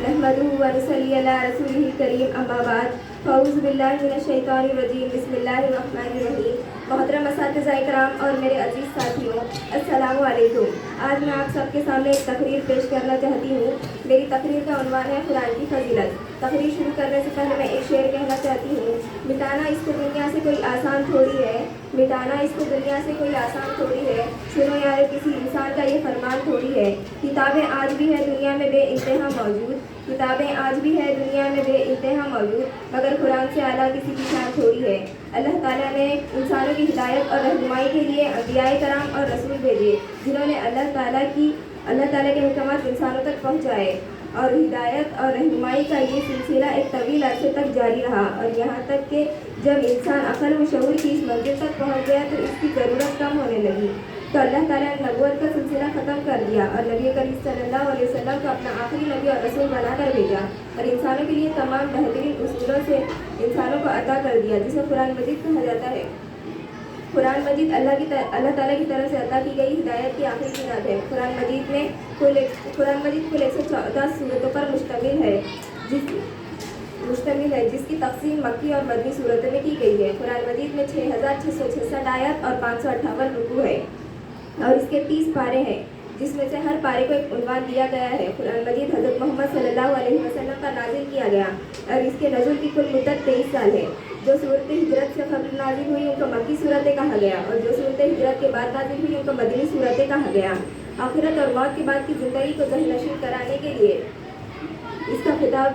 नहमदुहु व नसल्ली अला रसूलिहिल करीम अम्मा बाद फ़अऊज़ु बिल्लाहि मिनश शैतानिर रजीम बिस्मिल्लाहिर रहमानिर रहीम। मोहतरम असातिज़ा इकराम और मेरे अजीज़ साथियों, अस्सलामु अलैकुम। आज मैं आप सबके सामने एक तकरीर पेश करना चाहती हूँ। मेरी तकरीर का उन्वान है कुरान की फजीलत। तकरीर शुरू करने से पहले मैं एक शेर कहना चाहती हूँ। मिटाना इसको दुनिया से कोई आसान थोड़ी है, मिटाना इसको दुनिया से कोई आसान थोड़ी है। सुनो यार, किसी इंसान का ये फरमान थोड़ी है। किताबें आज भी है दुनिया में बेइंतहा मौजूद, किताबें आज भी है दुनिया में बेइंतहा मौजूद, मगर कुरान से आला किसी की शान थोड़ी है। अल्लाह ताला ने इंसानों की हिदायत और रहनुमाई के लिए अंबियाए कराम और रसूल भेजे, जिन्होंने अल्लाह ताला के हुक्मात इंसानों तक पहुँचाए। और हिदायत और रहनुमाई का ये सिलसिला एक तवील अरसे तक जारी रहा, और यहाँ तक कि जब इंसान अक़ल व शऊर की इस मंजिल तक पहुँच गया तो इसकी ज़रूरत कम होने लगी। तो अल्लाह ताला ने नबूवत का सिलसिला ख़त्म कर दिया और नबी करीम सल्लल्लाहु अलैहि वसल्लम को अपना आखिरी नबी और रसूल बनाकर भेजा, और इंसानों के लिए तमाम बेहतरीन उसूलों से इंसानों को अता कर दिया, जिसे कुरान मजीद कहा जाता है। कुरान मजीद अल्लाह ताला की तरफ से अता की गई हिदायत की आखिरी किताब है। कुरान मजीद कुल 114 सूरतों पर मुश्तमिल है, जिसकी तक़सीम मक्की और मदनी सूरतों में की गई है। कुरान मजीद में 6666 आयत और 558 रुकू है, और इसके 30 पारे हैं, जिसमें से हर पारे को एक उन्वान दिया गया है। कुरान मजीद हज़रत मोहम्मद सल्लल्लाहु अलैहि वसल्लम पर नाजिल किया गया, और इसके नज़ुल की कुल मुद्दत 23 साल है। जो सूरत हिजरत से कबल नाजिल हुई उनको मक्की सूरतें कहा गया, और जो सूरत हिजरत के बाद नाजिल हुई उनको मदनी सूरतें कहा गया। आखिरत और मौत के बाद की ज़िंदगी को ज़हनशीन कराने के लिए इसका खिताब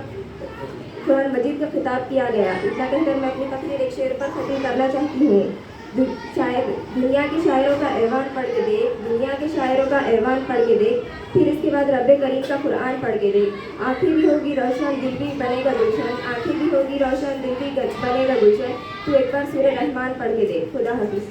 कुरान मजीद का खिताब किया गया। इतना कहकर मैं अपनी तकरीर एक शेर पर ख़त्म करना चाहती हूँ। दुनिया के शायरों का ऐवान पढ़ के देख, दुनिया के शायरों का ऐवान पढ़ के देख, फिर इसके बाद रब्बे करीम का कुरान पढ़ के देख। आँखें भी होगी रोशन, दिल भी बनेगा गुलशन, आँखें भी होगी रोशन, दिल भी बनेगा गुलशन। तू एक बार सूरह रहमान पढ़ के देख। खुदा हाफिज़।